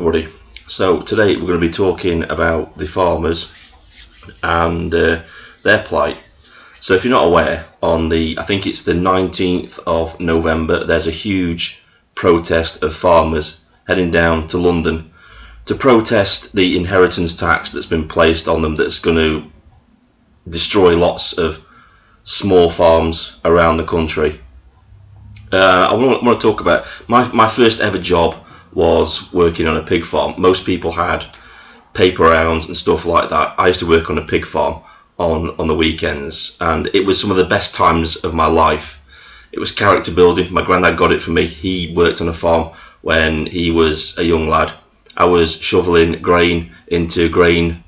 everybody. So today we're going to be talking about the farmers and their plight. So if you're not aware, I think it's the 19th of November, there's a huge protest of farmers heading down to London to protest the inheritance tax that's been placed on them that's going to destroy lots of small farms around the country. I want to talk about my first ever job was working on a pig farm. Most people had paper rounds and stuff like that. I used to work on a pig farm on the weekends, and it was some of the best times of my life. It was character building. My granddad got it for me. He worked on a farm when he was a young lad. I was shoveling grain into grain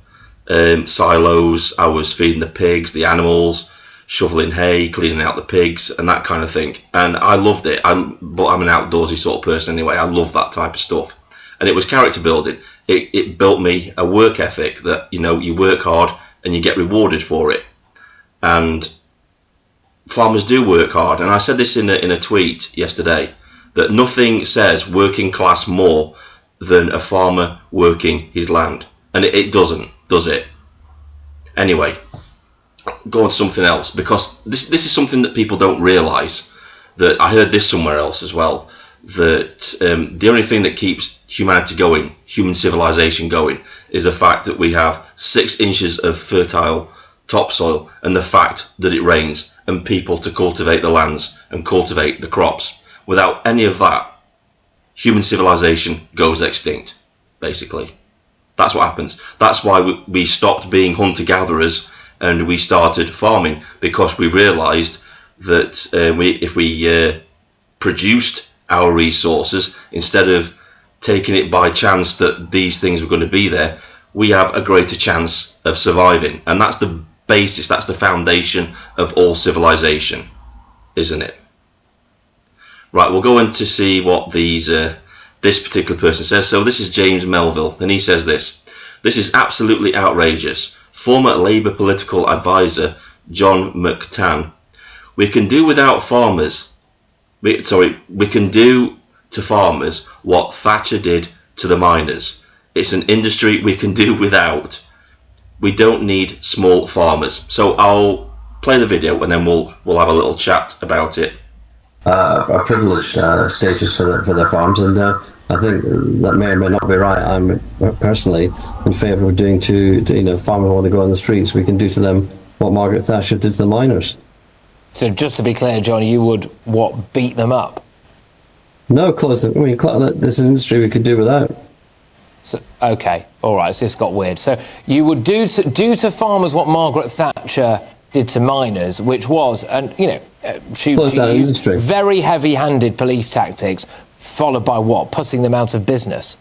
silos. I was feeding the pigs, the animals, shoveling hay, cleaning out the pigs, and that kind of thing. And I loved it. But I'm an outdoorsy sort of person anyway. I love that type of stuff. And it was character building. It built me a work ethic that, you work hard and you get rewarded for it. And farmers do work hard. And I said this in a tweet yesterday, that nothing says working class more than a farmer working his land. And it doesn't, does it? Anyway, go on to something else, because this is something that people don't realise. That I heard this somewhere else as well, that the only thing that keeps humanity going, human civilization going, is the fact that we have 6 inches of fertile topsoil and the fact that it rains and people to cultivate the lands and cultivate the crops. Without any of that, human civilization goes extinct, basically. That's what happens. That's why we stopped being hunter-gatherers and we started farming, because we realised that if we produced our resources instead of taking it by chance that these things were going to be there, we have a greater chance of surviving. And that's the basis, that's the foundation of all civilization, isn't it? Right, we'll go in to see what this particular person says. So this is James Melville, and he says this: "This is absolutely outrageous. Former Labour political advisor John McTernan. We can do without farmers. We can do to farmers what Thatcher did to the miners. It's an industry we can do without. We don't need small farmers." So I'll play the video and then we'll have a little chat about it. A privileged status for their farms, and I think that may or may not be right. I'm personally in favour of doing to farmers who want to go on the streets, we can do to them what Margaret Thatcher did to the miners. So just to be clear, John, you would beat them up? No, close them. This is an industry we could do without. So, okay, all right. So this got weird. So you would do to farmers what Margaret Thatcher did to miners, which was, she used very heavy-handed police tactics, followed by what? Putting them out of business.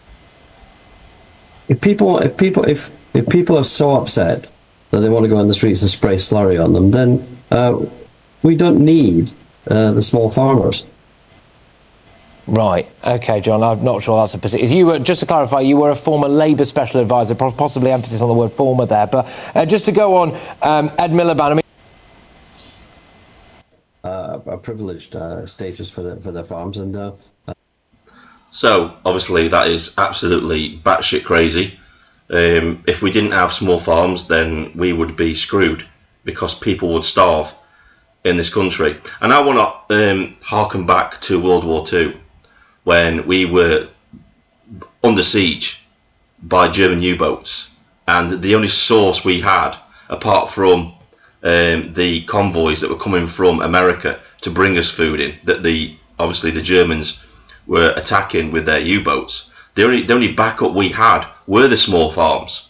If people are so upset that they want to go on the streets and spray slurry on them, then we don't need the small farmers. Right. Okay, John. I'm not sure that's a particular. You were, just to clarify, you were a former Labour special advisor, possibly emphasis on the word former there. But just to go on, Ed Miliband. A privileged status for their farms, and So obviously that is absolutely batshit crazy. If we didn't have small farms, then we would be screwed, because people would starve in this country. And I want to harken back to World War II, when we were under siege by German U-boats, and the only source we had, apart from the convoys that were coming from America to bring us food in, that obviously the Germans were attacking with their U-boats, the only backup we had were the small farms.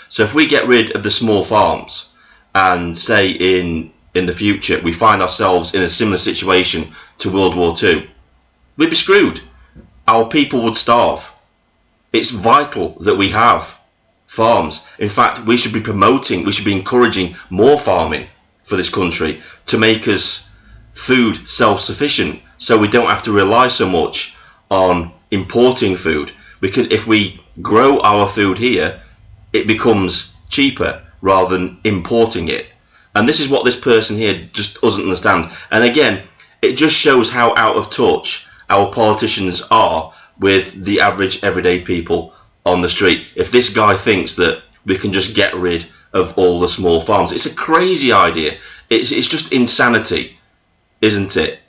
So if we get rid of the small farms, and say in the future we find ourselves in a similar situation to World War II, we'd be screwed. Our people would starve. It's vital that we have farms. In fact, we should be encouraging more farming for this country to make us food self-sufficient, so we don't have to rely so much on importing food. If we grow our food here, it becomes cheaper rather than importing it. And this is what this person here just doesn't understand. And again, it just shows how out of touch our politicians are with the average everyday people on the street. If this guy thinks that we can just get rid of all the small farms, it's a crazy idea. It's just insanity, isn't it?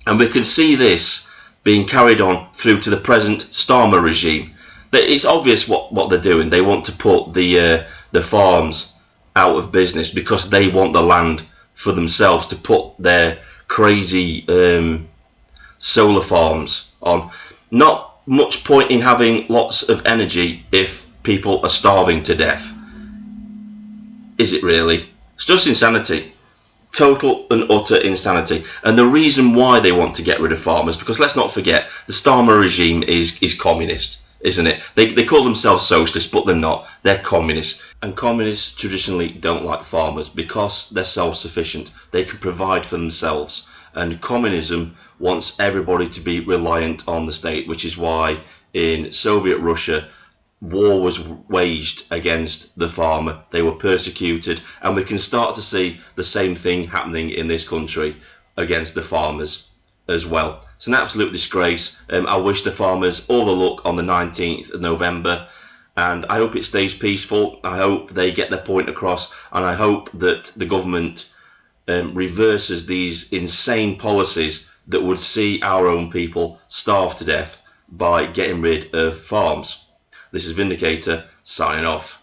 And we can see this being carried on through to the present Starmer regime. It's obvious what they're doing. They want to put the farms out of business because they want the land for themselves to put their crazy solar farms on. Not much point in having lots of energy if people are starving to death. Is it really? It's just insanity. Total and utter insanity. And the reason why they want to get rid of farmers, because let's not forget, the Starmer regime is communist, isn't it? They call themselves socialists, but they're not. They're communists. And communists traditionally don't like farmers because they're self-sufficient. They can provide for themselves. And communism wants everybody to be reliant on the state, which is why in Soviet Russia, war was waged against the farmer. They were persecuted, and we can start to see the same thing happening in this country against the farmers as well. It's an absolute disgrace. I wish the farmers all the luck on the 19th of November, and I hope it stays peaceful. I hope they get their point across, and I hope that the government reverses these insane policies that would see our own people starve to death by getting rid of farms. This is Vindicator, signing off.